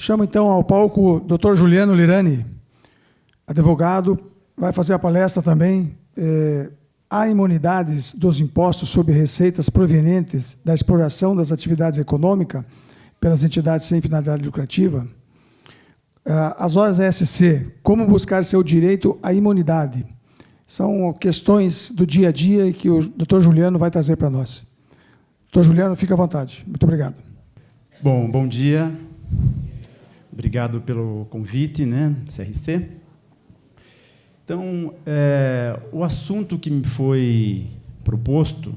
Chamo, então, ao palco o Dr. Juliano Lirani, advogado, vai fazer a palestra também. Há imunidades dos impostos sobre receitas provenientes da exploração das atividades econômicas pelas entidades sem finalidade lucrativa? As OSC, como buscar seu direito à imunidade? São questões do dia a dia que o Dr. Juliano vai trazer para nós. Dr. Juliano, fique à vontade. Muito obrigado. Bom dia. Obrigado pelo convite, né, CRC. Então, o assunto que me foi proposto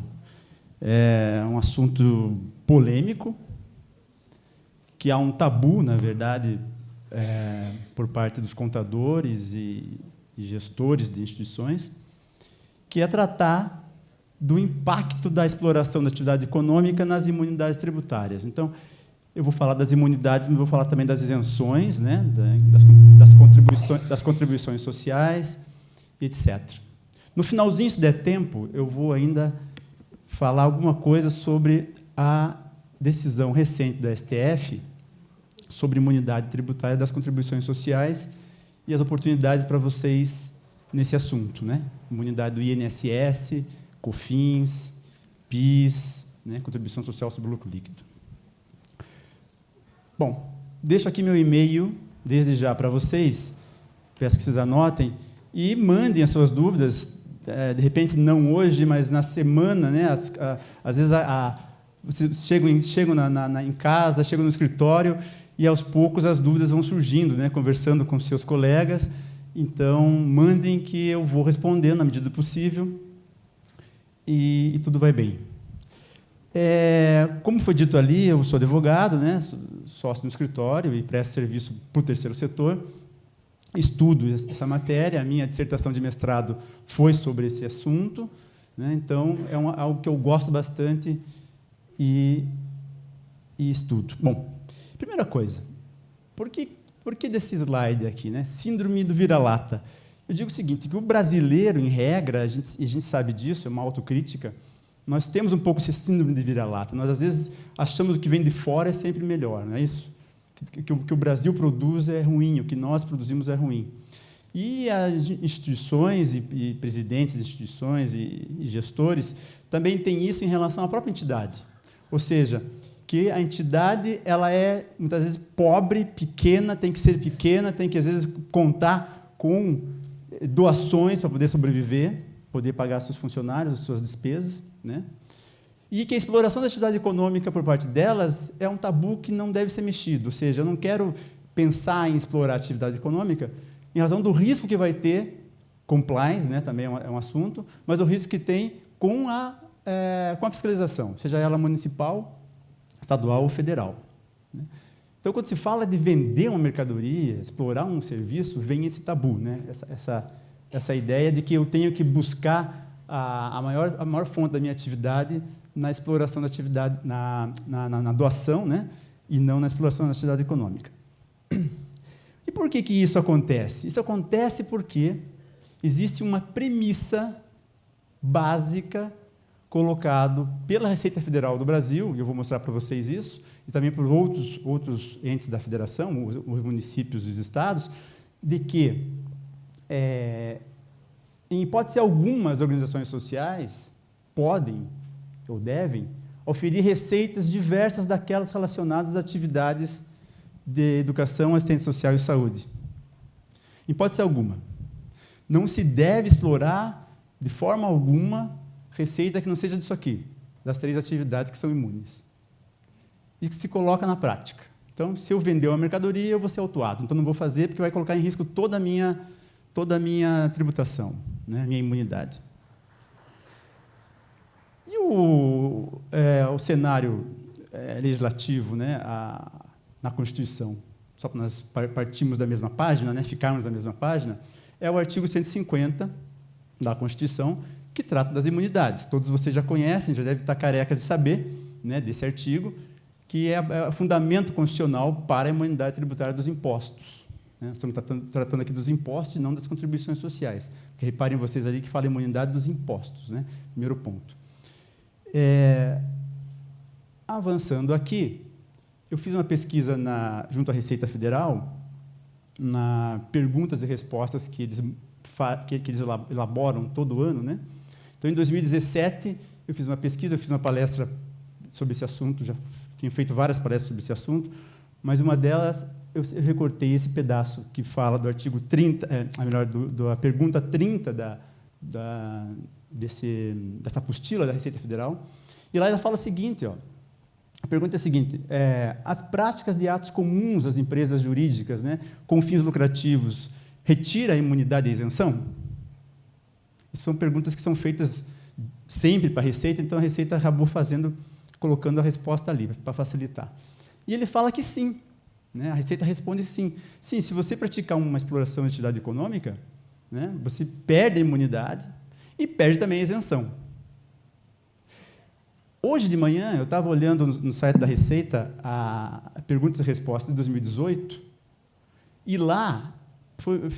é um assunto polêmico, que há um tabu, na verdade, por parte dos contadores e gestores de instituições, que é tratar do impacto da exploração da atividade econômica nas imunidades tributárias. Então, eu vou falar das imunidades, mas vou falar também das isenções, né, das contribuições sociais, etc. No finalzinho, se der tempo, eu vou ainda falar alguma coisa sobre a decisão recente do STF sobre imunidade tributária das contribuições sociais e as oportunidades para vocês nesse assunto, né? Imunidade do INSS, COFINS, PIS, né? Contribuição social sobre o lucro líquido. Bom, deixo aqui meu e-mail, desde já, para vocês, peço que vocês anotem, e mandem as suas dúvidas, de repente não hoje, mas na semana, né? Às vezes vocês chegam em casa, chegam no escritório, e aos poucos as dúvidas vão surgindo, né? Conversando com seus colegas. Então, mandem que eu vou responder na medida do possível, e tudo vai bem. Como foi dito ali, eu sou advogado, né? Sócio no escritório e presto serviço para o terceiro setor. Estudo essa matéria, a minha dissertação de mestrado foi sobre esse assunto, né? Então, é algo que eu gosto bastante e estudo. Bom, primeira coisa, por que desse slide aqui, né? Síndrome do vira-lata. Eu digo o seguinte, que o brasileiro, em regra, a gente sabe disso, é uma autocrítica, nós temos um pouco esse síndrome de vira-lata. Nós, às vezes, achamos que o que vem de fora é sempre melhor, não é isso? Que o que o Brasil produz é ruim, o que nós produzimos é ruim. E as instituições e presidentes de instituições e gestores também têm isso em relação à própria entidade. Ou seja, que a entidade ela é, muitas vezes, pobre, pequena, tem que, às vezes, contar com doações para poder sobreviver, poder pagar seus funcionários, as suas despesas, né? E que a exploração da atividade econômica por parte delas é um tabu que não deve ser mexido. Ou seja, eu não quero pensar em explorar a atividade econômica em razão do risco que vai ter, compliance, né, também é um assunto, mas o risco que tem com a fiscalização, seja ela municipal, estadual ou federal, né? Então, quando se fala de vender uma mercadoria, explorar um serviço, vem esse tabu, né? Essa ideia de que eu tenho que buscar a maior fonte da minha atividade na exploração da atividade, na doação, né? E não na exploração da atividade econômica. E por que isso acontece? Isso acontece porque existe uma premissa básica colocado pela Receita Federal do Brasil, e eu vou mostrar para vocês isso, e também por outros entes da federação, os municípios e os estados, de que, em hipótese alguma, as organizações sociais podem ou devem oferir receitas diversas daquelas relacionadas às atividades de educação, assistência social e saúde. Em hipótese alguma. Não se deve explorar, de forma alguma, receita que não seja disso aqui, das 3 atividades que são imunes. E que se coloca na prática. Então, se eu vender uma mercadoria, eu vou ser autuado. Então, não vou fazer, porque vai colocar em risco toda a minha tributação, né, minha imunidade. E o cenário legislativo, né, na Constituição, só para nós partirmos da mesma página, né, ficarmos na mesma página, é o artigo 150 da Constituição, que trata das imunidades. Todos vocês já conhecem, já devem estar carecas de saber, né, desse artigo, que é o fundamento constitucional para a imunidade tributária dos impostos, né? Estamos tratando aqui dos impostos e não das contribuições sociais. Porque reparem vocês ali que fala imunidade dos impostos, né? Primeiro ponto. Avançando aqui, eu fiz uma pesquisa junto à Receita Federal, na perguntas e respostas que eles elaboram todo ano, né? Então, em 2017, eu fiz uma pesquisa, eu fiz uma palestra sobre esse assunto, já tinha feito várias palestras sobre esse assunto, mas uma delas eu recortei esse pedaço que fala do artigo 30, da pergunta 30 dessa apostila da Receita Federal, e lá ela fala o seguinte, ó, a pergunta é a seguinte, as práticas de atos comuns das empresas jurídicas, né, com fins lucrativos, retira a imunidade e a isenção? Essas são perguntas que são feitas sempre para a Receita, então a Receita acabou colocando a resposta ali, para facilitar. E ele fala que sim, né, a Receita responde sim. Sim, se você praticar uma exploração de atividade econômica, né, você perde a imunidade e perde também a isenção. Hoje de manhã, eu estava olhando no site da Receita a perguntas e respostas de 2018, e lá eu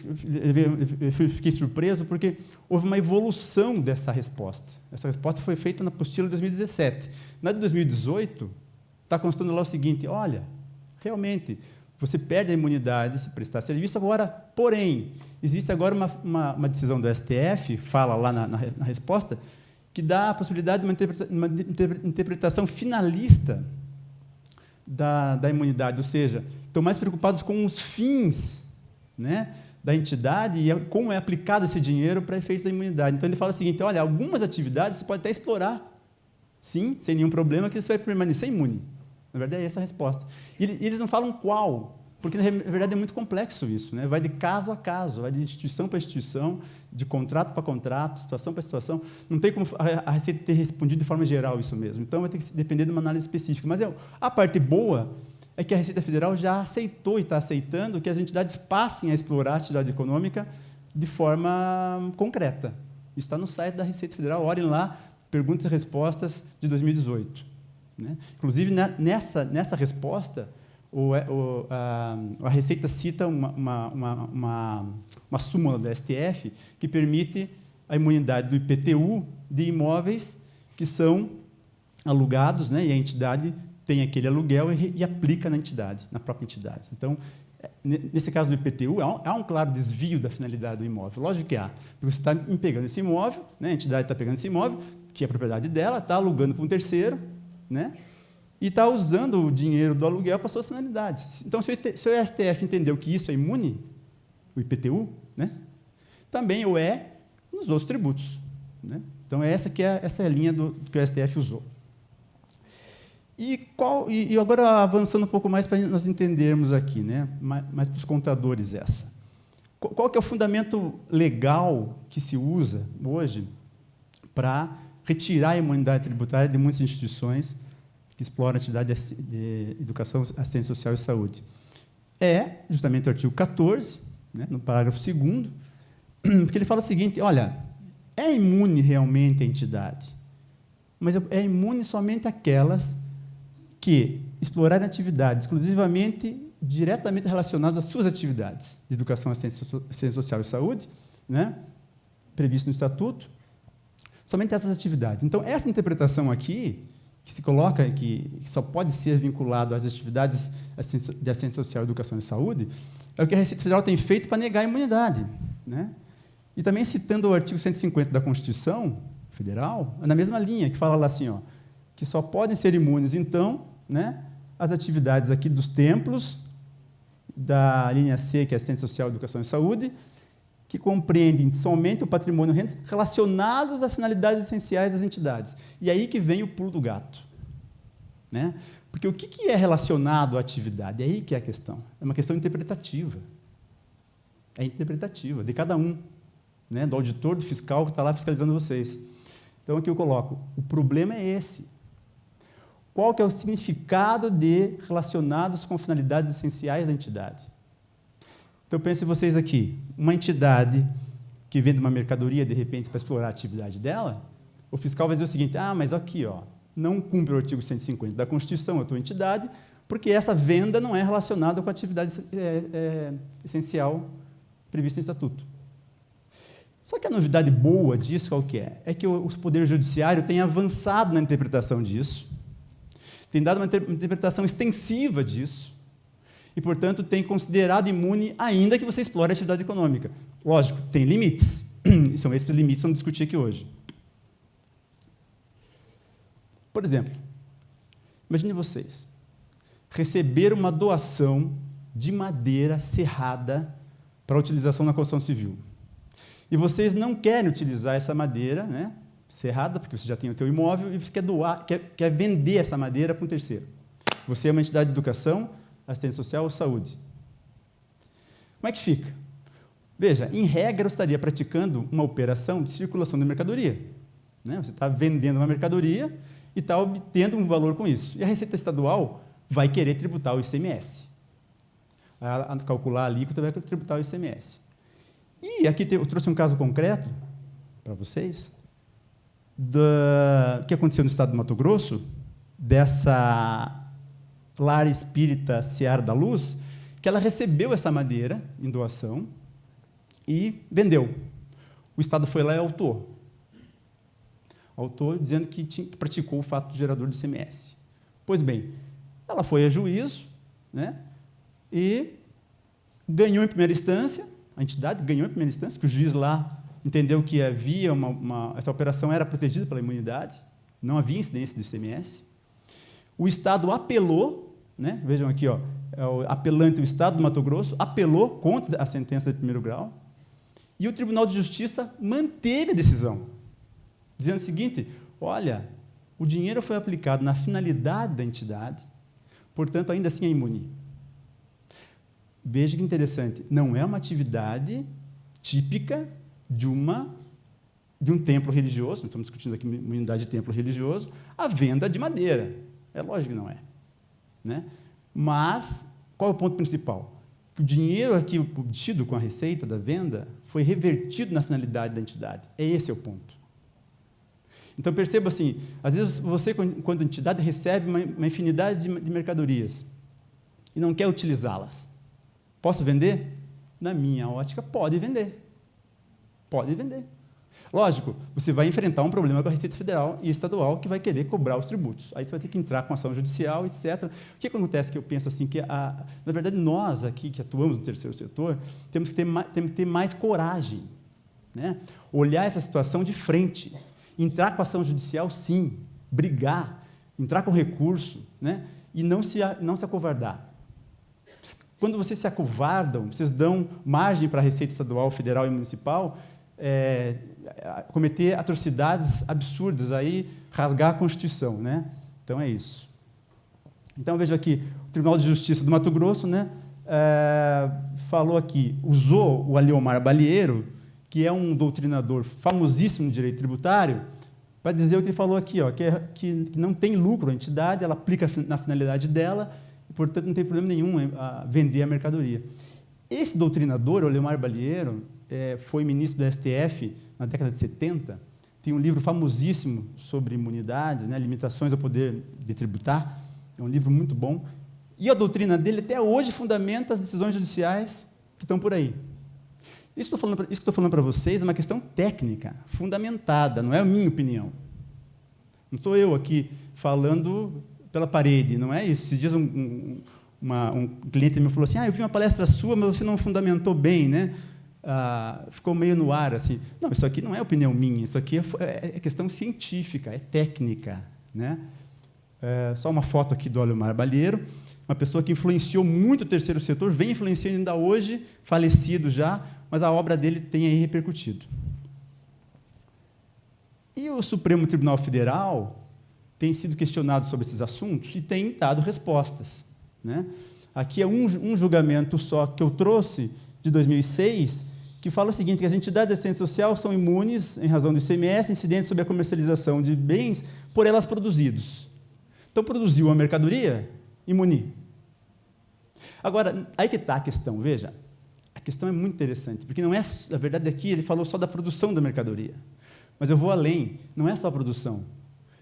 fiquei surpreso porque houve uma evolução dessa resposta. Essa resposta foi feita na apostila de 2017. Na de 2018, está constando lá o seguinte, olha, realmente, você perde a imunidade se prestar serviço, agora, porém, existe agora uma decisão do STF, fala lá na resposta, que dá a possibilidade de uma interpretação finalista da imunidade, ou seja, estão mais preocupados com os fins, né, da entidade e como é aplicado esse dinheiro para efeitos da imunidade. Então, ele fala o seguinte, olha, algumas atividades você pode até explorar, sim, sem nenhum problema, que você vai permanecer imune. Na verdade, é essa a resposta. E eles não falam qual, porque, na verdade, é muito complexo isso, né? Vai de caso a caso, vai de instituição para instituição, de contrato para contrato, situação para situação. Não tem como a Receita ter respondido de forma geral isso mesmo. Então, vai ter que depender de uma análise específica. Mas a parte boa é que a Receita Federal já aceitou e está aceitando que as entidades passem a explorar a atividade econômica de forma concreta. Isso está no site da Receita Federal, olhem lá, perguntas e respostas de 2018. Né? Inclusive, nessa resposta, a Receita cita uma súmula da STF que permite a imunidade do IPTU de imóveis que são alugados, né, e a entidade tem aquele aluguel e aplica na própria entidade. Então, nesse caso do IPTU, há um claro desvio da finalidade do imóvel. Lógico que há, porque você está pegando esse imóvel, né, a entidade está pegando esse imóvel, que é a propriedade dela, está alugando para um terceiro, né, e está usando o dinheiro do aluguel para suas finalidades. Então, se o STF entendeu que isso é imune, o IPTU, né, também o é nos outros tributos. Né? Então, essa é a linha que o STF usou. E agora, avançando um pouco mais para nós entendermos aqui, né, mais para os contadores essa. Qual que é o fundamento legal que se usa hoje para retirar a imunidade tributária de muitas instituições que exploram a atividade de educação, assistência social e saúde? É justamente o artigo 14, né, no parágrafo 2º, porque ele fala o seguinte, olha, é imune realmente a entidade, mas é imune somente aquelas que explorarem atividades exclusivamente, diretamente relacionadas às suas atividades de educação, assistência social e saúde, né, previsto no Estatuto, somente essas atividades. Então, essa interpretação aqui, que se coloca que só pode ser vinculado às atividades de assistência social, educação e saúde, é o que a Receita Federal tem feito para negar a imunidade. Né? E também citando o artigo 150 da Constituição Federal, na mesma linha, que fala lá assim, ó, que só podem ser imunes, então, né, as atividades aqui dos templos, da linha C, que é assistência social, educação e saúde, que compreendem somente o patrimônio e rendas relacionados às finalidades essenciais das entidades. E aí que vem o pulo do gato. Né? Porque o que é relacionado à atividade? É aí que é a questão. É uma questão interpretativa. É interpretativa, de cada um. Né? Do auditor, do fiscal que está lá fiscalizando vocês. Então, aqui eu coloco, o problema é esse. Qual que é o significado de relacionados com finalidades essenciais da entidade? Então, pensem vocês aqui, uma entidade que vende uma mercadoria, de repente, para explorar a atividade dela, o fiscal vai dizer o seguinte, mas aqui, ó, não cumpre o artigo 150 da Constituição, a tua entidade, porque essa venda não é relacionada com a atividade essencial prevista em Estatuto. Só que a novidade boa disso, qual que é? É que o Poder Judiciário tem avançado na interpretação disso, tem dado uma interpretação extensiva disso, e, portanto, tem considerado imune ainda que você explore a atividade econômica. Lógico, tem limites, e são esses limites que vamos discutir aqui hoje. Por exemplo, imagine vocês receber uma doação de madeira serrada para utilização na construção civil. E vocês não querem utilizar essa madeira, né, serrada, porque você já tem o seu imóvel, e você quer doar, quer vender essa madeira para um terceiro. Você é uma entidade de educação, assistência social ou saúde. Como é que fica? Veja, em regra, eu estaria praticando uma operação de circulação de mercadoria. Né? Você está vendendo uma mercadoria e está obtendo um valor com isso. E a Receita Estadual vai querer tributar o ICMS. A calcular a alíquota vai tributar o ICMS. E aqui eu trouxe um caso concreto para vocês, que aconteceu no estado do Mato Grosso, dessa Lar Espírita Seara da Luz, que ela recebeu essa madeira em doação e vendeu. O Estado foi lá e autuou. Autuou dizendo que praticou o fato gerador de ICMS. Pois bem, ela foi a juízo, né, e ganhou em primeira instância, a entidade ganhou em primeira instância, porque o juiz lá entendeu que havia essa operação era protegida pela imunidade, não havia incidência do ICMS. O Estado apelou, né? Vejam aqui, ó, é o apelante, o Estado do Mato Grosso, apelou contra a sentença de primeiro grau, e o Tribunal de Justiça manteve a decisão, dizendo o seguinte: olha, o dinheiro foi aplicado na finalidade da entidade, portanto, ainda assim é imune. Veja que interessante, não é uma atividade típica de um templo religioso, nós estamos discutindo aqui uma unidade de templo religioso, a venda de madeira. É lógico que não é. Né? Mas, qual é o ponto principal? Que o dinheiro aqui obtido com a receita da venda foi revertido na finalidade da entidade. Esse é o ponto. Então, perceba assim, às vezes você, quando entidade, recebe uma infinidade de mercadorias e não quer utilizá-las. Posso vender? Na minha ótica, pode vender. Pode vender. Lógico, você vai enfrentar um problema com a Receita Federal e Estadual que vai querer cobrar os tributos. Aí você vai ter que entrar com ação judicial, etc. O que acontece que eu penso assim, que, na verdade, nós aqui que atuamos no terceiro setor, temos que ter mais coragem, né? Olhar essa situação de frente, entrar com ação judicial, sim, brigar, entrar com recurso, né? E não se acovardar. Quando vocês se acovardam, vocês dão margem para a Receita Estadual, Federal e Municipal cometer atrocidades absurdas, aí, rasgar a Constituição. Né? Então, é isso. Então, veja aqui, o Tribunal de Justiça do Mato Grosso, né, falou aqui, usou o Aliomar Balieiro, que é um doutrinador famosíssimo no direito tributário, para dizer o que ele falou aqui, ó, que não tem lucro a entidade, ela aplica na finalidade dela, e, portanto, não tem problema nenhum a vender a mercadoria. Esse doutrinador, o Aliomar Balieiro, foi ministro do STF na década de 70, tem um livro famosíssimo sobre imunidade, né, limitações ao poder de tributar, é um livro muito bom, e a doutrina dele até hoje fundamenta as decisões judiciais que estão por aí. Isso que eu estou falando para vocês é uma questão técnica, fundamentada, não é a minha opinião. Não estou eu aqui falando pela parede, não é isso. Esses dias um cliente me falou assim, eu vi uma palestra sua, mas você não fundamentou bem, né? Ficou meio no ar, assim. Não, isso aqui não é opinião minha, isso aqui é questão científica, é técnica. Né? Só uma foto aqui do Aliomar Balieiro, uma pessoa que influenciou muito o terceiro setor, vem influenciando ainda hoje, falecido já, mas a obra dele tem aí repercutido. E o Supremo Tribunal Federal tem sido questionado sobre esses assuntos e tem dado respostas. Né? Aqui é um julgamento só que eu trouxe, de 2006, que fala o seguinte, que as entidades de assistência social são imunes, em razão do ICMS, incidentes sobre a comercialização de bens por elas produzidos. Então, produziu a mercadoria, imune. Agora, aí que está a questão, veja, a questão é muito interessante, porque não é, na verdade, aqui ele falou só da produção da mercadoria, mas eu vou além, não é só a produção.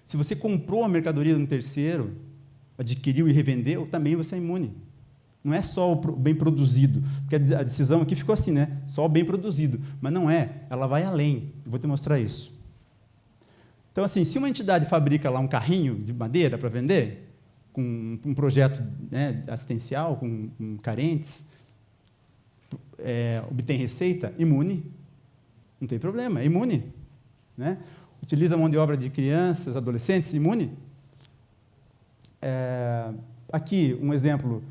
Se você comprou a mercadoria de um terceiro, adquiriu e revendeu, também você é imune. Não é só o bem produzido, porque a decisão aqui ficou assim, né? Só o bem produzido, mas não é, ela vai além, eu vou te mostrar isso. Então, assim, se uma entidade fabrica lá um carrinho de madeira para vender, com um projeto, né, assistencial, com carentes, obtém receita, imune, não tem problema, é imune. Né? Utiliza mão de obra de crianças, adolescentes, imune. Aqui, um exemplo,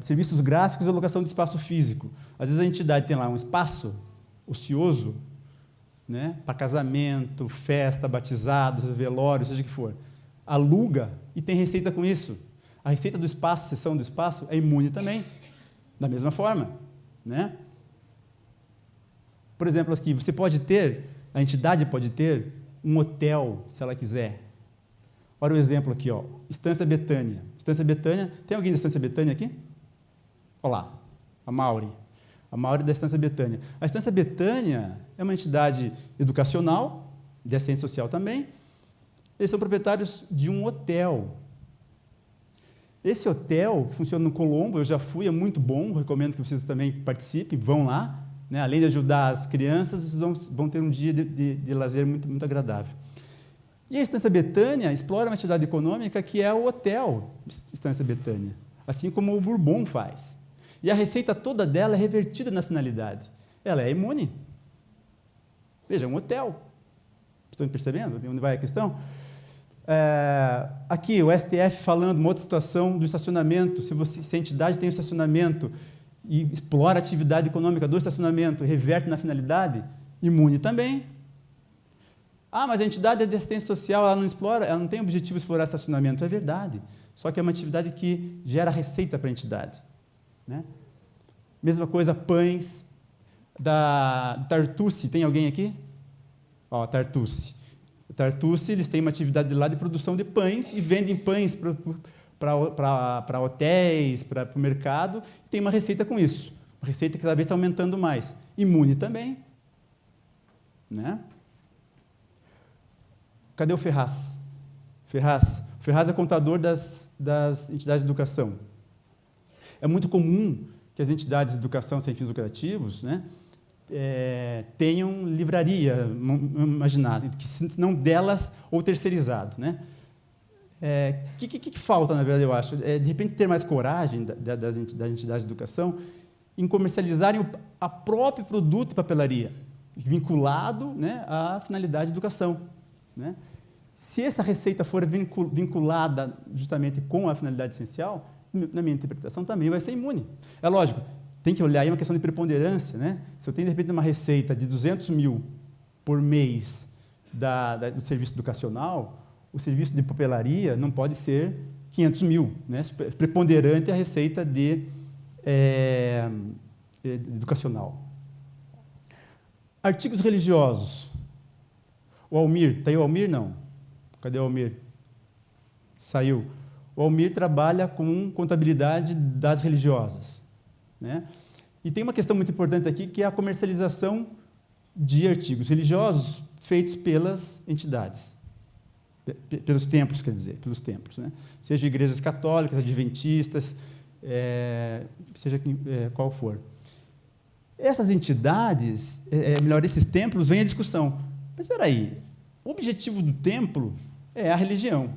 serviços gráficos e alocação de espaço físico. Às vezes a entidade tem lá um espaço ocioso, né, para casamento, festa, batizados, velório, seja o que for. Aluga e tem receita com isso. A receita do espaço, cessão do espaço, é imune também, da mesma forma. Né? Por exemplo, aqui, a entidade pode ter um hotel, se ela quiser. Olha o exemplo aqui, ó, Estância Betânia. Estância Betânia, tem alguém da Estância Betânia aqui? Olha lá, a Mauri da Estância Betânia. A Estância Betânia é uma entidade educacional, de assistência social também. Eles são proprietários de um hotel. Esse hotel funciona no Colombo, eu já fui, é muito bom, recomendo que vocês também participem, vão lá. Né? Além de ajudar as crianças, vocês vão ter um dia de lazer muito, muito agradável. E a Estância Betânia explora uma atividade econômica que é o hotel Estância Betânia, assim como o Bourbon faz. E a receita toda dela é revertida na finalidade. Ela é imune. Veja, é um hotel. Estão percebendo onde vai a questão? Aqui, o STF falando uma outra situação do estacionamento. Se a entidade tem um estacionamento e explora a atividade econômica do estacionamento e reverte na finalidade, imune também. Mas a entidade é de assistência social, ela não tem o objetivo de explorar estacionamento. É verdade, só que é uma atividade que gera receita para a entidade. Né? Mesma coisa, pães, da Tartucci, tem alguém aqui? Tartucci. Tartucci, eles têm uma atividade lá de produção de pães e vendem pães para hotéis, para o mercado, e tem uma receita com isso. Uma receita que cada vez está aumentando mais. Imune também. Né? Cadê o Ferraz? Ferraz é contador das entidades de educação. É muito comum que as entidades de educação sem fins lucrativos, né, tenham livraria, imaginado, que se não delas ou terceirizado. Né? Que falta, na verdade, eu acho? De repente, ter mais coragem das entidades de educação em comercializarem o próprio produto de papelaria, vinculado, né, à finalidade de educação. Né? Se essa receita for vinculada justamente com a finalidade essencial, na minha interpretação, também vai ser imune. É lógico, tem que olhar aí uma questão de preponderância. Né? Se eu tenho, de repente, uma receita de 200 mil por mês do serviço educacional, o serviço de papelaria não pode ser 500 mil. Né? Preponderante é a receita educacional. Artigos religiosos. O Almir, está aí o Almir? Não. Cadê o Almir? Saiu. O Almir trabalha com contabilidade das religiosas. Né? E tem uma questão muito importante aqui, que é a comercialização de artigos religiosos feitos pelas entidades, pelos templos, quer dizer, pelos templos. Né? Seja igrejas católicas, adventistas, seja qual for. Essas entidades, melhor, esses templos, vem a discussão. Mas espera aí, o objetivo do templo é a religião.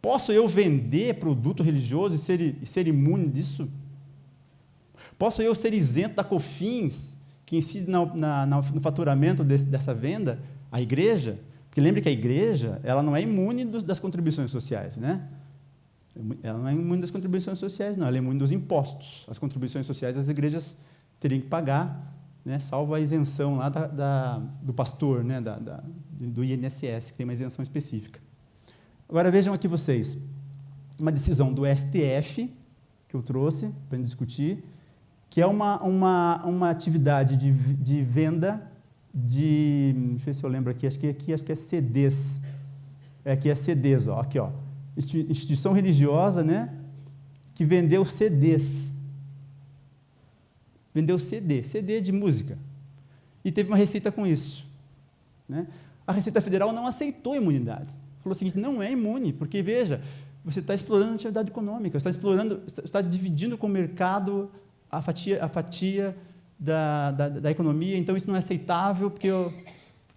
Posso eu vender produto religioso e ser imune disso? Posso eu ser isento da COFINS, que incide no faturamento dessa venda, a igreja? Porque lembre que a igreja, ela não é imune das contribuições sociais, né? Ela não é imune das contribuições sociais, não, ela é imune dos impostos. As contribuições sociais as igrejas teriam que pagar, né, salvo a isenção lá do pastor, né, do INSS, que tem uma isenção específica. Agora, vejam aqui vocês, uma decisão do STF, que eu trouxe para discutir, que é uma atividade de venda de, deixa eu ver se eu lembro aqui, acho que é CDs. Aqui é CDs, ó, aqui, ó. Instituição religiosa, né, que vendeu CDs. Vendeu CD de música. E teve uma receita com isso. Né? A Receita Federal não aceitou a imunidade. Falou o seguinte, não é imune, porque, veja, você está explorando a atividade econômica, você está dividindo com o mercado a fatia da economia, então isso não é aceitável, porque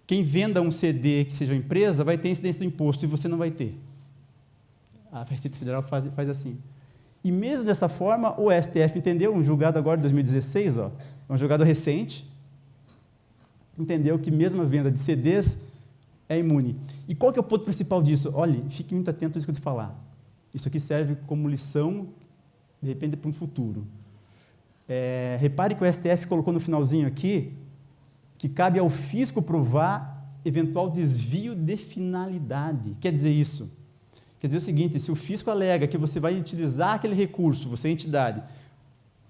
quem venda um CD que seja uma empresa vai ter incidência do imposto e você não vai ter. A Receita Federal faz assim. E mesmo dessa forma, o STF entendeu, um julgado agora de 2016, ó, é um julgado recente, entendeu que mesmo a venda de CDs é imune. E qual que é o ponto principal disso? Olha, fique muito atento a isso que eu te falar. Isso aqui serve como lição, de repente, para um futuro. Repare que o STF colocou no finalzinho aqui que cabe ao fisco provar eventual desvio de finalidade. Quer dizer isso? Quer dizer o seguinte, se o fisco alega que você vai utilizar aquele recurso, você é entidade,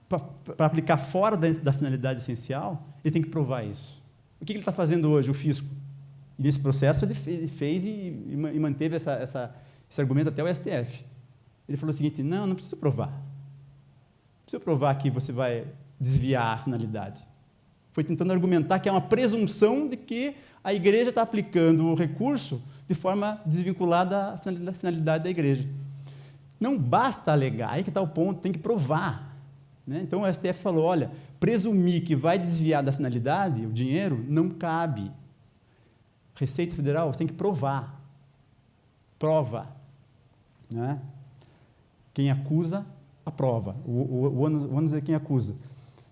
para aplicar fora da finalidade essencial, ele tem que provar isso. O que ele está fazendo hoje, o fisco? E nesse processo ele fez e manteve esse argumento até o STF. Ele falou o seguinte, não precisa provar. Não precisa provar que você vai desviar a finalidade. Foi tentando argumentar que é uma presunção de que a igreja está aplicando o recurso de forma desvinculada da finalidade da igreja. Não basta alegar, aí que está o ponto, tem que provar. Né? Então o STF falou, olha, presumir que vai desviar da finalidade, o dinheiro, não cabe. Receita Federal, você tem que provar. Prova. Né? Quem acusa, aprova. O ônus é quem acusa.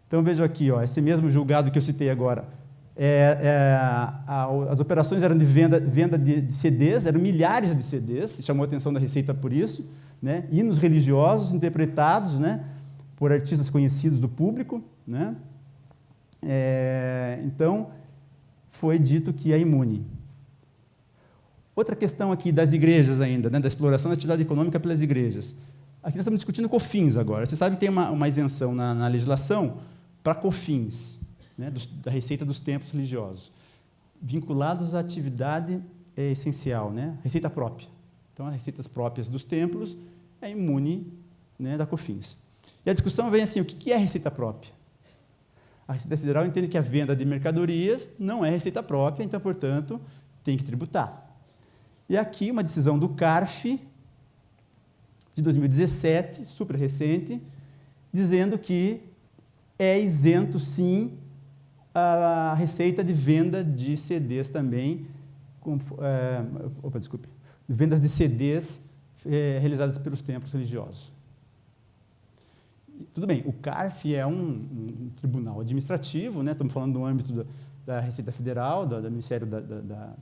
Então, vejam aqui, ó, esse mesmo julgado que eu citei agora. As operações eram de venda de CDs, eram milhares de CDs, chamou a atenção da Receita por isso, né? Hinos religiosos interpretados, né, por artistas conhecidos do público. Né? Então, foi dito que é imune. Outra questão aqui das igrejas ainda, né, da exploração da atividade econômica pelas igrejas. Aqui nós estamos discutindo COFINS agora. Você sabe que tem uma isenção na legislação para COFINS, né, da receita dos templos religiosos, vinculados à atividade essencial, né, receita própria. Então, as receitas próprias dos templos é imune, né, da COFINS. E a discussão vem assim, o que é receita própria? A Receita Federal entende que a venda de mercadorias não é receita própria, então, portanto, tem que tributar. E aqui uma decisão do CARF, de 2017, super recente, dizendo que é isento, sim, a receita de venda de CDs também, vendas de CDs realizadas pelos templos religiosos. Tudo bem, o CARF é um tribunal administrativo, né? Estamos falando do âmbito da Receita Federal, do Ministério da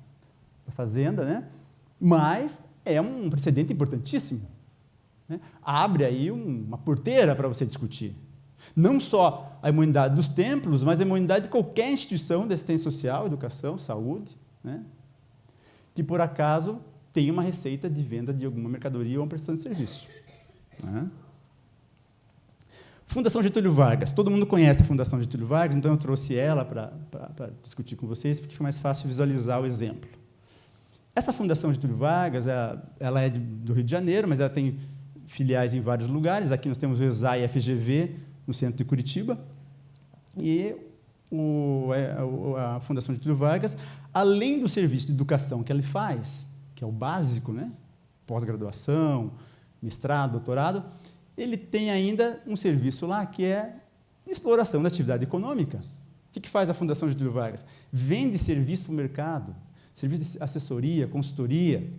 Fazenda, né? Mas é um precedente importantíssimo. Né? Abre aí uma porteira para você discutir. Não só a imunidade dos templos, mas a imunidade de qualquer instituição de assistência social, educação, saúde, né? Que, por acaso, tem uma receita de venda de alguma mercadoria ou uma prestação de serviço. Né? Fundação Getúlio Vargas. Todo mundo conhece a Fundação Getúlio Vargas, então eu trouxe ela para discutir com vocês, porque foi mais fácil visualizar o exemplo. Essa Fundação Getúlio Vargas, ela é do Rio de Janeiro, mas ela tem filiais em vários lugares. Aqui nós temos o ESAI FGV, no centro de Curitiba. E a Fundação Getúlio Vargas, além do serviço de educação que ela faz, que é o básico, né? Pós-graduação, mestrado, doutorado, ele tem ainda um serviço lá que é de exploração da atividade econômica. O que faz a Fundação Getúlio Vargas? Vende serviço para o mercado, serviço de assessoria, consultoria.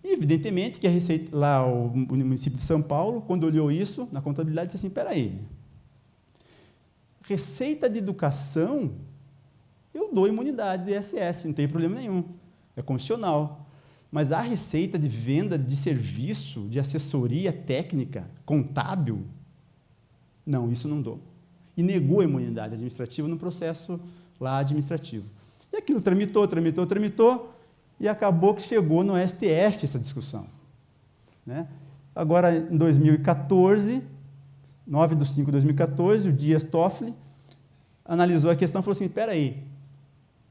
E, evidentemente, que a Receita, lá o município de São Paulo, quando olhou isso na contabilidade, disse assim, espera aí, receita de educação, eu dou imunidade de ISS, não tem problema nenhum, é constitucional. Mas a receita de venda de serviço, de assessoria técnica, contábil, não, isso não dou. E negou a imunidade administrativa no processo lá administrativo. E aquilo tramitou, e acabou que chegou no STF essa discussão. Né? Agora, em 2014, 9 de 5 de 2014, o Dias Toffoli analisou a questão e falou assim, espera aí,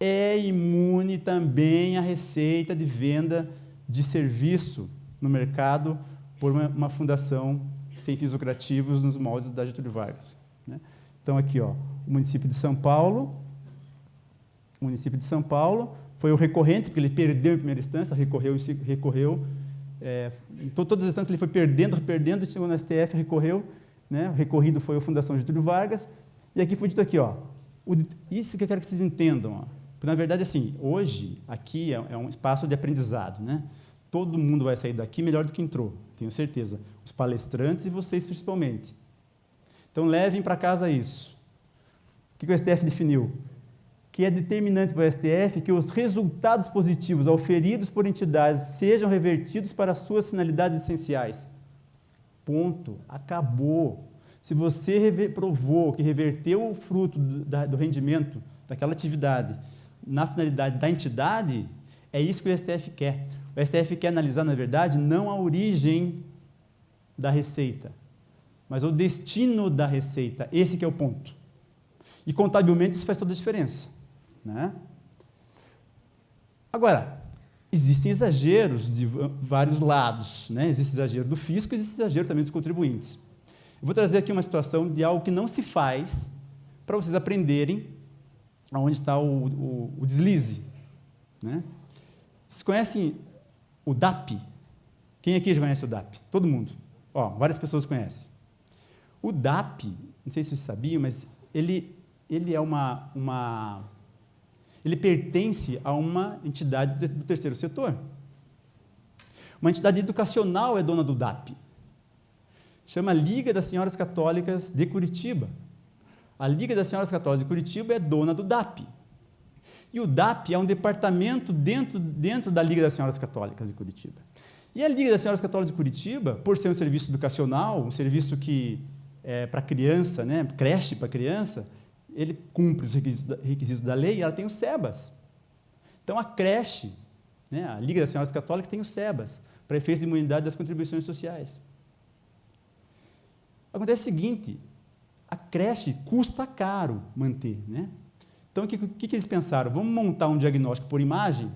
é imune também a receita de venda de serviço no mercado por uma fundação sem fins lucrativos nos moldes da Getúlio Vargas. Né? Então, aqui, ó, o município de São Paulo foi o recorrente, porque ele perdeu em primeira instância, recorreu, em todas as instâncias ele foi perdendo, chegou no STF, recorreu, né? O recorrido foi a Fundação Getúlio Vargas, e aqui foi dito aqui, ó, isso que eu quero que vocês entendam, ó, porque, na verdade, assim, hoje, aqui é um espaço de aprendizado, né? Todo mundo vai sair daqui melhor do que entrou, tenho certeza. Os palestrantes e vocês principalmente. Então, levem para casa isso. O que o STF definiu? Que é determinante para o STF que os resultados positivos auferidos por entidades sejam revertidos para suas finalidades essenciais. Ponto. Acabou. Se você provou que reverteu o fruto do rendimento daquela atividade na finalidade da entidade, é isso que o STF quer. O STF quer analisar, na verdade, não a origem da receita, mas o destino da receita. Esse que é o ponto. E, contabilmente, isso faz toda a diferença. Né? Agora, existem exageros de vários lados. Né? Existe exagero do fisco, existe exagero também dos contribuintes. Eu vou trazer aqui uma situação de algo que não se faz para vocês aprenderem onde está o deslize. Né? Vocês conhecem o DAP? Quem aqui já conhece o DAP? Todo mundo. Ó, várias pessoas conhecem. O DAP, não sei se vocês sabiam, mas ele é ele pertence a uma entidade do terceiro setor. Uma entidade educacional é dona do DAP. Chama Liga das Senhoras Católicas de Curitiba. A Liga das Senhoras Católicas de Curitiba é dona do DAP. E o DAP é um departamento dentro da Liga das Senhoras Católicas de Curitiba. E a Liga das Senhoras Católicas de Curitiba, por ser um serviço educacional, um serviço que é para criança, né, creche para criança, ele cumpre os requisitos da lei e ela tem os SEBAS. Então, a creche, né, a Liga das Senhoras Católicas tem os SEBAS, para efeitos de imunidade das contribuições sociais. Acontece o seguinte, a creche custa caro manter, né? Então, o que eles pensaram? Vamos montar um diagnóstico por imagem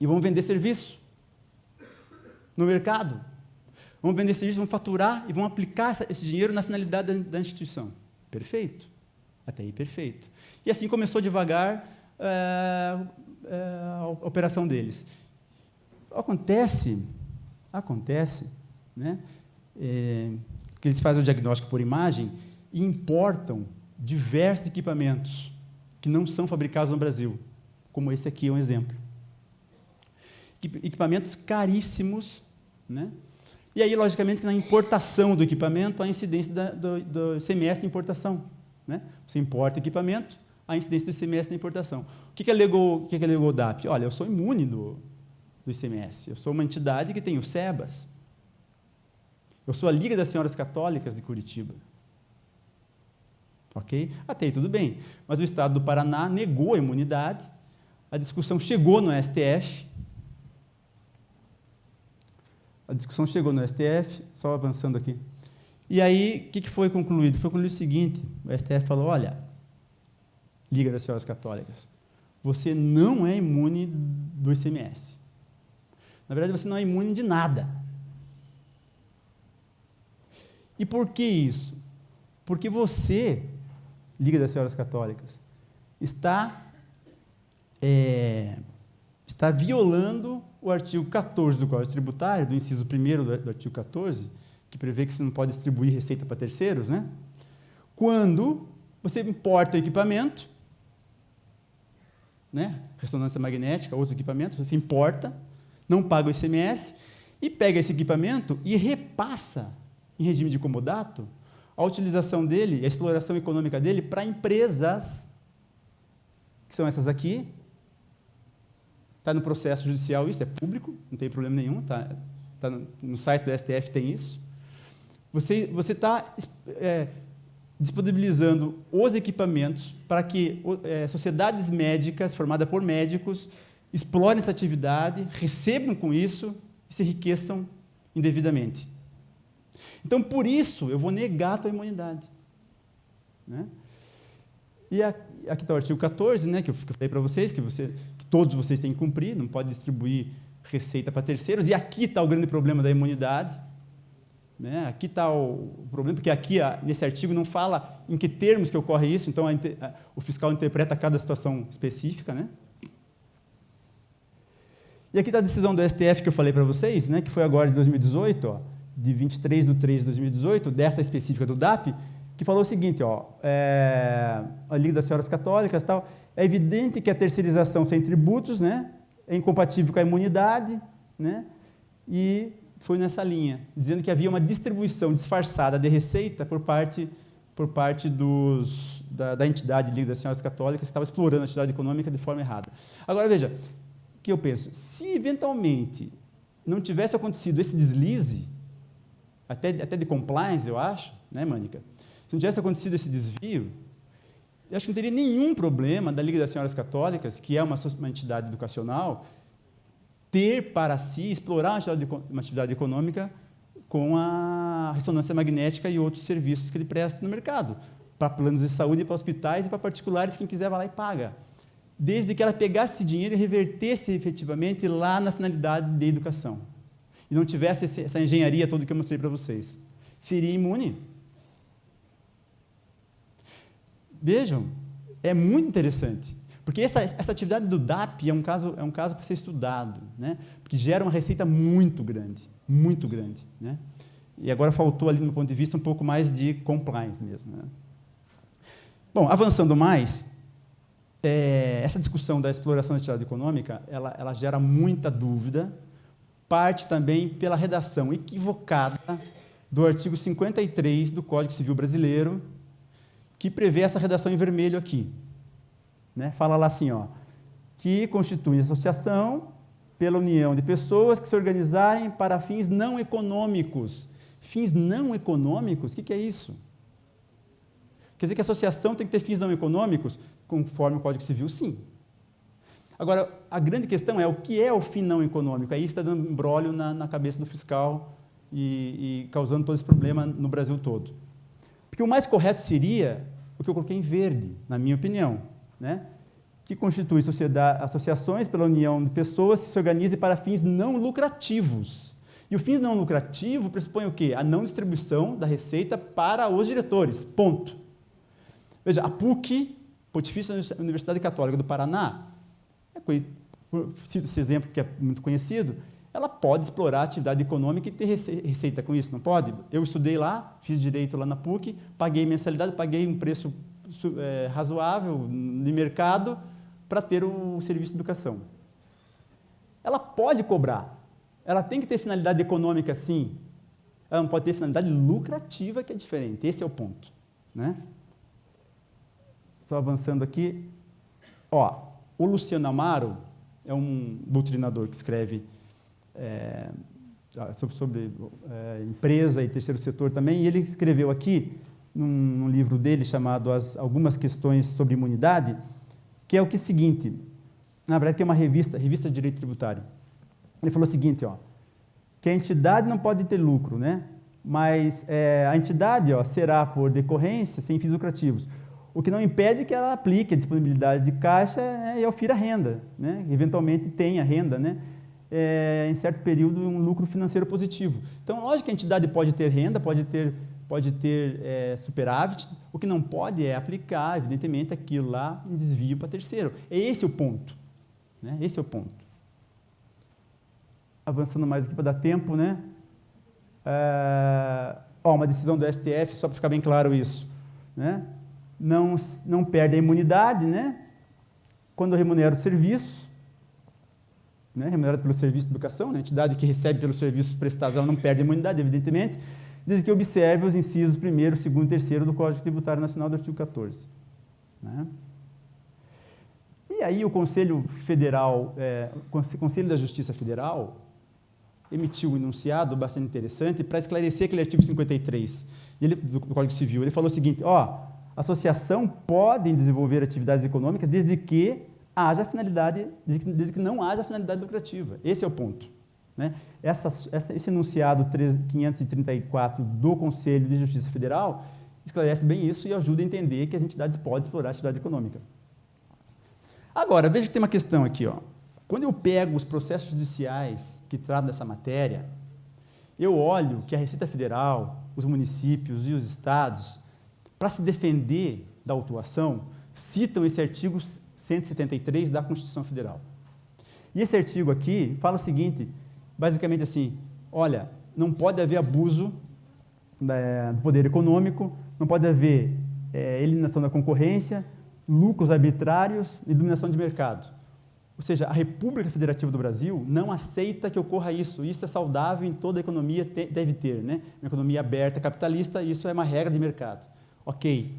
e vamos vender serviço no mercado. Vamos vender serviço, vamos faturar e vamos aplicar esse dinheiro na finalidade da instituição. Perfeito. Até aí, perfeito. E assim começou devagar a operação deles. Acontece, né, que eles fazem o diagnóstico por imagem e importam diversos equipamentos que não são fabricados no Brasil, como esse aqui é um exemplo. Equipamentos caríssimos, né? E aí, logicamente, que na importação do equipamento, a incidência do ICMS em importação. Né? Você importa equipamento, a incidência do ICMS na importação. O que alegou o DAP? Olha, eu sou imune do ICMS, eu sou uma entidade que tem o SEBAS, eu sou a Liga das Senhoras Católicas de Curitiba. Ok? Até aí tudo bem. Mas o Estado do Paraná negou a imunidade, a discussão chegou no STF, só avançando aqui. E aí, o que foi concluído? Foi concluído o seguinte, o STF falou, olha, Liga das Senhoras Católicas, você não é imune do ICMS. Na verdade, você não é imune de nada. E por que isso? Porque você, Liga das Senhoras Católicas, está violando o artigo 14 do Código Tributário, do inciso 1º do artigo 14, que prevê que você não pode distribuir receita para terceiros, né? Quando você importa equipamento, né? Ressonância magnética, outros equipamentos, você importa, não paga o ICMS, e pega esse equipamento e repassa, em regime de comodato, a utilização dele, a exploração econômica dele para empresas, que são essas aqui. Está no processo judicial isso, é público, não tem problema nenhum, tá no site do STF tem isso. Você está disponibilizando os equipamentos para que sociedades médicas, formadas por médicos, explorem essa atividade, recebam com isso e se enriqueçam indevidamente. Então, por isso, eu vou negar a tua imunidade. Né? E aqui está o artigo 14, né, que eu falei para vocês, que todos vocês têm que cumprir, não pode distribuir receita para terceiros, e aqui está o grande problema da imunidade. Né? Aqui está o problema, porque aqui, nesse artigo, não fala em que termos que ocorre isso, então o fiscal interpreta cada situação específica. Né? E aqui está a decisão do STF que eu falei para vocês, né, que foi agora de 2018, ó, de 23/3 de 2018, dessa específica do DAP, que falou o seguinte, ó, a Liga das Senhoras Católicas, tal, é evidente que a terceirização sem tributos, né, é incompatível com a imunidade, né, e foi nessa linha, dizendo que havia uma distribuição disfarçada de receita por parte da entidade Liga das Senhoras Católicas, que estava explorando a atividade econômica de forma errada. Agora, veja, o que eu penso? Se, eventualmente, não tivesse acontecido esse deslize, até de compliance, eu acho, né, Mânica? Se não tivesse acontecido esse desvio, eu acho que não teria nenhum problema da Liga das Senhoras Católicas, que é uma entidade educacional, ter para si, explorar uma atividade econômica com a ressonância magnética e outros serviços que ele presta no mercado, para planos de saúde, para hospitais e para particulares, quem quiser vai lá e paga. Desde que ela pegasse esse dinheiro e revertesse efetivamente lá na finalidade de educação. E não tivesse essa engenharia toda que eu mostrei para vocês. Seria imune. Vejam, é muito interessante. Porque essa atividade do DAP é um caso para ser estudado, né? Porque gera uma receita muito grande, né? E agora faltou ali, no meu ponto de vista, um pouco mais de compliance mesmo, né? Bom, avançando mais, essa discussão da exploração da atividade econômica, ela gera muita dúvida, parte também pela redação equivocada do artigo 53 do Código Civil Brasileiro, que prevê essa redação em vermelho aqui. Né? Fala lá assim, ó, que constitui associação pela união de pessoas que se organizarem para fins não econômicos. Fins não econômicos? O que é isso? Quer dizer que a associação tem que ter fins não econômicos? Conforme o Código Civil, sim. Agora, a grande questão é o que é o fim não econômico? Aí está dando embrólio na cabeça do fiscal e causando todo esse problema no Brasil todo. Porque o mais correto seria o que eu coloquei em verde, na minha opinião, né? Que constitui associações pela união de pessoas que se organizem para fins não lucrativos. E o fim não lucrativo pressupõe o quê? A não distribuição da receita para os diretores, ponto. Veja, a PUC, Pontifícia Universidade Católica do Paraná, cito esse exemplo que é muito conhecido, ela pode explorar a atividade econômica e ter receita com isso, não pode? Eu estudei lá, fiz direito lá na PUC, paguei mensalidade, paguei um preço razoável de mercado para ter o serviço de educação. Ela pode cobrar, ela tem que ter finalidade econômica, sim, ela não pode ter finalidade lucrativa, que é diferente, esse é o ponto, né? Só avançando aqui, ó, o Luciano Amaro é um doutrinador que escreve sobre empresa e terceiro setor também, e ele escreveu aqui, num livro dele chamado Algumas Questões sobre Imunidade, que é o seguinte, na verdade que é uma revista de direito tributário. Ele falou o seguinte, ó, que a entidade não pode ter lucro, né? Mas a entidade, ó, será por decorrência sem fins lucrativos, o que não impede que ela aplique a disponibilidade de caixa, né, e ofira renda, né? Eventualmente tenha renda, né? Em certo período, um lucro financeiro positivo. Então, lógico que a entidade pode ter renda, pode ter superávit, o que não pode é aplicar, evidentemente, aquilo lá em desvio para terceiro. Esse é o ponto, né? Esse é o ponto. Avançando mais aqui para dar tempo, né? Uma decisão do STF, só para ficar bem claro isso, né? Não perde a imunidade, né? Quando remunera os serviços, né? Remunerado pelo serviço de educação, né? A entidade que recebe pelos serviços prestados, ela não perde a imunidade, evidentemente, desde que observe os incisos 1º, 2º e 3º do Código Tributário Nacional do artigo 14. Né? E aí o Conselho Federal, o Conselho da Justiça Federal, emitiu um enunciado bastante interessante para esclarecer aquele artigo 53 do Código Civil. Ele falou o seguinte, ó, a associação pode desenvolver atividades econômicas desde que haja finalidade, desde que não haja finalidade lucrativa. Esse é o ponto. Né? Esse enunciado 534 do Conselho de Justiça Federal esclarece bem isso e ajuda a entender que as entidades podem explorar a atividade econômica. Agora, veja que tem uma questão aqui, ó. Quando eu pego os processos judiciais que tratam dessa matéria, eu olho que a Receita Federal, os municípios e os estados, para se defender da autuação, citam esse artigo 173 da Constituição Federal. E esse artigo aqui fala o seguinte, basicamente assim, olha, não pode haver abuso do poder econômico, não pode haver eliminação da concorrência, lucros arbitrários e dominação de mercado. Ou seja, a República Federativa do Brasil não aceita que ocorra isso. Isso é saudável em toda a economia, deve ter, né? Uma economia aberta, capitalista, isso é uma regra de mercado. Ok,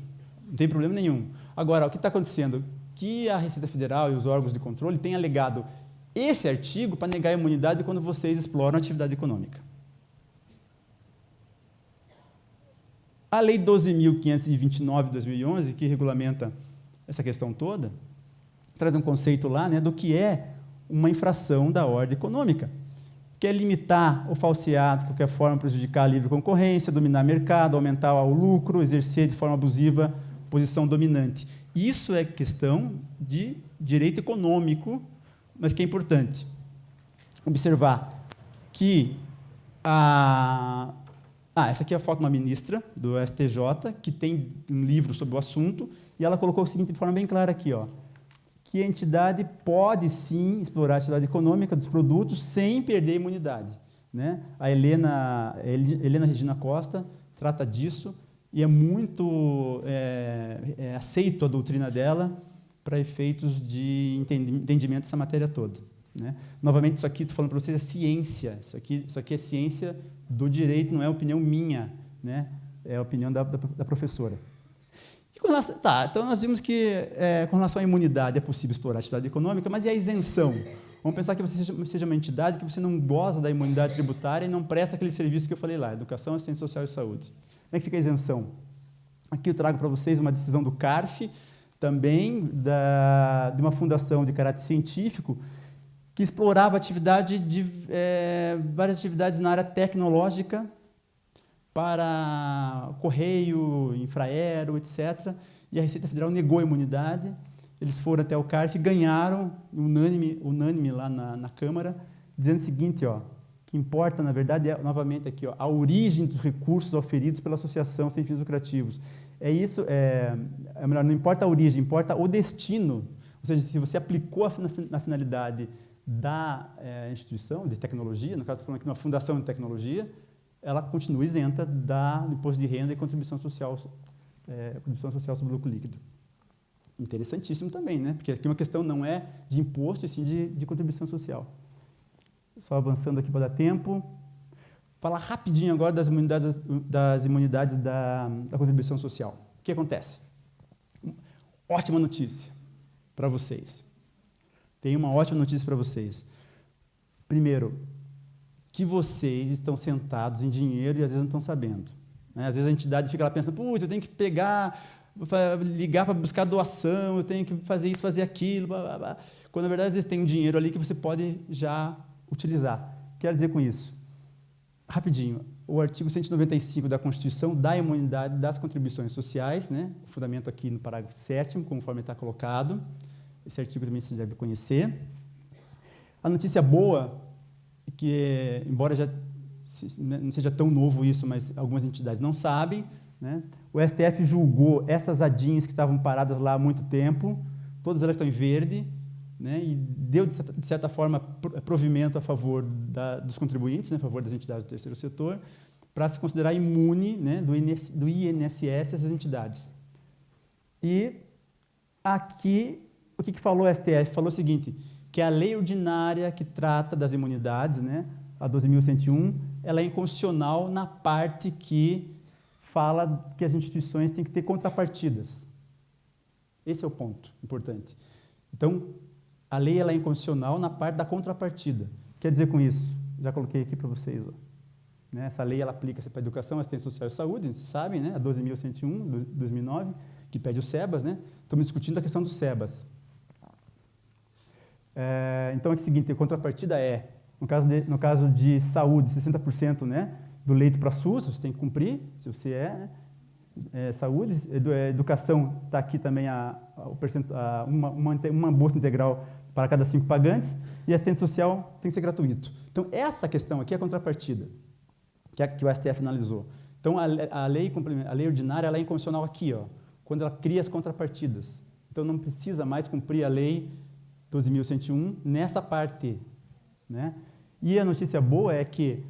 não tem problema nenhum. Agora, o que está acontecendo? Que a Receita Federal e os órgãos de controle têm alegado esse artigo para negar a imunidade quando vocês exploram a atividade econômica. A Lei 12.529 de 2011, que regulamenta essa questão toda, traz um conceito lá, né, do que é uma infração da ordem econômica, que é limitar ou falsear, de qualquer forma, prejudicar a livre concorrência, dominar o mercado, aumentar o lucro, exercer de forma abusiva posição dominante. Isso é questão de direito econômico, mas que é importante observar que essa aqui é a foto de uma ministra do STJ, que tem um livro sobre o assunto, e ela colocou o seguinte de forma bem clara aqui, ó, que a entidade pode, sim, explorar a atividade econômica dos produtos sem perder a imunidade, né? A Helena Regina Costa trata disso e é muito aceito a doutrina dela para efeitos de entendimento dessa matéria toda, né? Novamente, isso aqui, estou falando para vocês, é ciência. Isso aqui é ciência do direito, não é opinião minha, né? É a opinião da professora. Então nós vimos que, com relação à imunidade, é possível explorar a atividade econômica, mas e a isenção? Vamos pensar que você seja uma entidade que você não goza da imunidade tributária e não presta aquele serviço que eu falei lá, educação, assistência social e saúde. Como é que fica a isenção? Aqui eu trago para vocês uma decisão do CARF, também de uma fundação de caráter científico, que explorava várias atividades na área tecnológica, para correio, infraero, etc. E a Receita Federal negou a imunidade. Eles foram até o CARF e ganharam, unânime lá na Câmara, dizendo o seguinte, ó, que importa, na verdade, novamente aqui, ó, a origem dos recursos oferidos pela associação sem fins lucrativos. Melhor, não importa a origem, importa o destino. Ou seja, se você aplicou na finalidade da instituição de tecnologia, no caso, estou falando aqui de uma fundação de tecnologia, ela continua isenta do imposto de renda e contribuição social sobre o lucro líquido. Interessantíssimo também, né? Porque aqui uma questão não é de imposto, e sim de contribuição social. Só avançando aqui para dar tempo. Falar rapidinho agora das imunidades da contribuição social. O que acontece? Ótima notícia para vocês. Tenho uma ótima notícia para vocês. Primeiro, que vocês estão sentados em dinheiro e às vezes não estão sabendo, né? Às vezes a entidade fica lá pensando, putz, eu tenho que ligar para buscar doação, eu tenho que fazer isso, fazer aquilo, blá, blá, blá. Quando na verdade às vezes tem um dinheiro ali que você pode já utilizar. Quero dizer com isso, rapidinho, o artigo 195 da Constituição dá a imunidade das contribuições sociais, né? O fundamento aqui no parágrafo 7º, conforme está colocado. Esse artigo também se deve conhecer. A notícia boa que, embora já não seja tão novo isso, mas algumas entidades não sabem, né? O STF julgou essas ADINs que estavam paradas lá há muito tempo, todas elas estão em verde, né? E deu, de certa forma, provimento a favor dos contribuintes, né? A favor das entidades do terceiro setor, para se considerar imune, né? do INSS essas entidades. E aqui, o que falou o STF? Falou o seguinte, que a lei ordinária que trata das imunidades, né, a 12.101, ela é inconstitucional na parte que fala que as instituições têm que ter contrapartidas. Esse é o ponto importante. Então, a lei ela é inconstitucional na parte da contrapartida. Quer dizer com isso? Já coloquei aqui para vocês. Ó, né, essa lei ela aplica-se para a educação, assistência social e saúde, vocês sabem, né, a 12.101, 2009, que pede o SEBAS. Né? Estamos discutindo a questão do SEBAS. Então, é o seguinte, a contrapartida no caso de saúde, 60%, né, do leito para SUS, você tem que cumprir, se você saúde, educação, está aqui também uma bolsa integral para cada 5 pagantes, e assistência social tem que ser gratuito. Então, essa questão aqui é a contrapartida, que o STF analisou. Então, a lei ordinária ela é inconstitucional aqui, ó, quando ela cria as contrapartidas. Então, não precisa mais cumprir a lei 12.101 nessa parte, né? E a notícia boa é que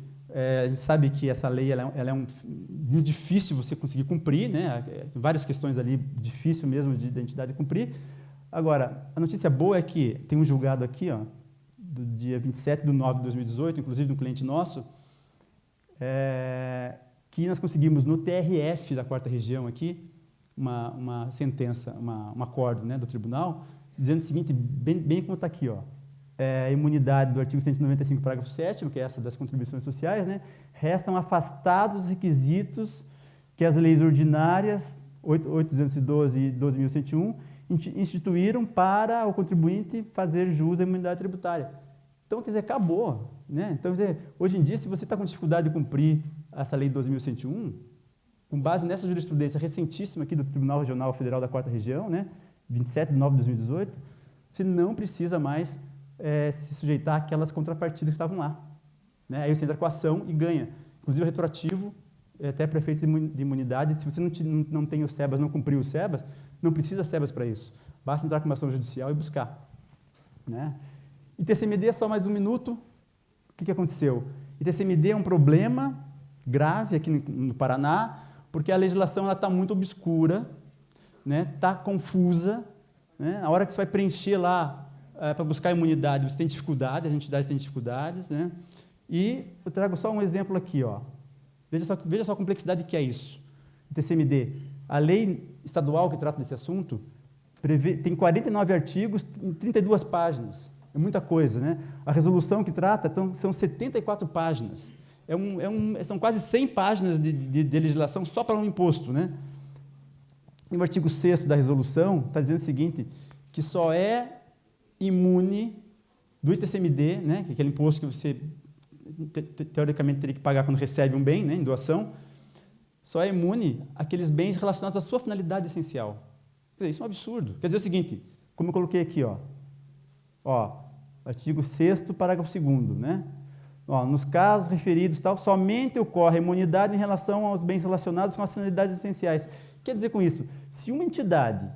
a gente sabe que essa lei ela é muito difícil você conseguir cumprir, né? Várias questões ali difícil mesmo da entidade cumprir, Agora, a notícia boa é que tem um julgado aqui, ó, do dia 27/9/2018, inclusive de um cliente nosso, que nós conseguimos no TRF da 4ª Região aqui, uma sentença, um acordo, né, do tribunal, dizendo o seguinte, bem como está aqui, ó, a imunidade do artigo 195, parágrafo 7º, que é essa das contribuições sociais, né, restam afastados os requisitos que as leis ordinárias 8.212 e 12.101 instituíram para o contribuinte fazer jus à imunidade tributária. Então, quer dizer, acabou, né? Então, quer dizer, hoje em dia, se você está com dificuldade de cumprir essa lei 12.101, com base nessa jurisprudência recentíssima aqui do Tribunal Regional Federal da 4ª Região, né, 27/9/2018, você não precisa mais se sujeitar àquelas contrapartidas que estavam lá, né? Aí você entra com a ação e ganha. Inclusive, retroativo, até prefeitos de imunidade, se você não tem o SEBAS, não cumpriu o SEBAS, não precisa SEBAS para isso. Basta entrar com uma ação judicial e buscar, né? ITCMD, só mais um minuto. O que aconteceu? ITCMD é um problema grave aqui no Paraná, porque a legislação está muito obscura, né? Está confusa, né? A hora que você vai preencher lá para buscar imunidade, você tem dificuldade, as entidades têm dificuldades, né? E eu trago só um exemplo aqui, ó. Veja só a complexidade que é isso. ITCMD, a lei estadual que trata desse assunto tem 49 artigos em 32 páginas. É muita coisa, né? A resolução que trata são 74 páginas. São quase 100 páginas de legislação só para um imposto, né? E o artigo 6º da resolução está dizendo o seguinte, que só é imune do ITCMD, né? Que é aquele imposto que você teoricamente teria que pagar quando recebe um bem, né, em doação, só é imune aqueles bens relacionados à sua finalidade essencial. Quer dizer, isso é um absurdo. Quer dizer o seguinte, como eu coloquei aqui, ó, artigo 6º, parágrafo 2º, né? Ó, nos casos referidos, tal, somente ocorre imunidade em relação aos bens relacionados com as finalidades essenciais. Quer dizer com isso, se uma entidade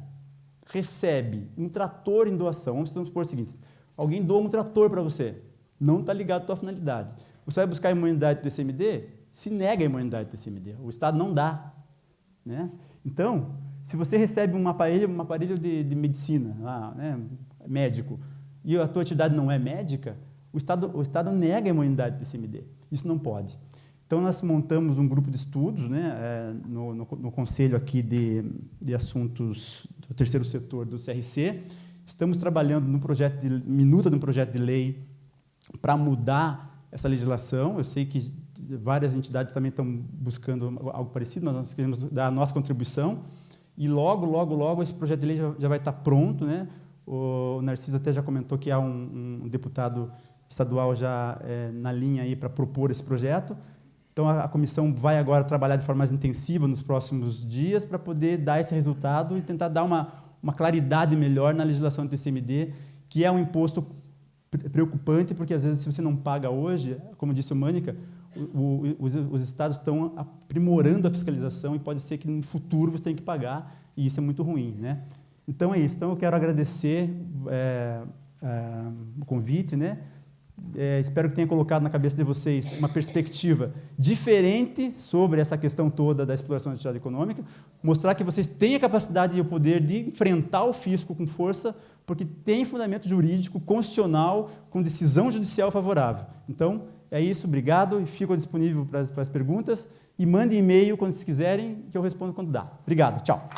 recebe um trator em doação, vamos supor o seguinte, alguém doa um trator para você, não está ligado à tua finalidade. Você vai buscar a imunidade do TCMD, se nega a imunidade do TCMD. O Estado não dá, né? Então, se você recebe um aparelho de medicina, lá, né, médico, e a tua entidade não é médica, o Estado nega a imunidade do TCMD. Isso não pode. Então, nós montamos um grupo de estudos, né, no Conselho aqui de Assuntos do Terceiro Setor do CRC. Estamos trabalhando no minuta de um projeto de lei para mudar essa legislação. Eu sei que várias entidades também estão buscando algo parecido, mas nós queremos dar a nossa contribuição, e logo esse projeto de lei já vai estar pronto, né? O Narciso até já comentou que há um deputado estadual já na linha aí para propor esse projeto. Então, a comissão vai agora trabalhar de forma mais intensiva nos próximos dias para poder dar esse resultado e tentar dar uma claridade melhor na legislação do TCMD, que é um imposto preocupante, porque, às vezes, se você não paga hoje, como disse o Mânica, os estados estão aprimorando a fiscalização e pode ser que, no futuro, você tenha que pagar, e isso é muito ruim, né? Então, é isso. Então, eu quero agradecer o convite, né? Espero que tenha colocado na cabeça de vocês uma perspectiva diferente sobre essa questão toda da exploração da atividade econômica, mostrar que vocês têm a capacidade e o poder de enfrentar o fisco com força, porque tem fundamento jurídico, constitucional, com decisão judicial favorável. Então, é isso, obrigado, e fico disponível para as perguntas, e mandem e-mail quando vocês quiserem, que eu respondo quando dá. Obrigado, tchau.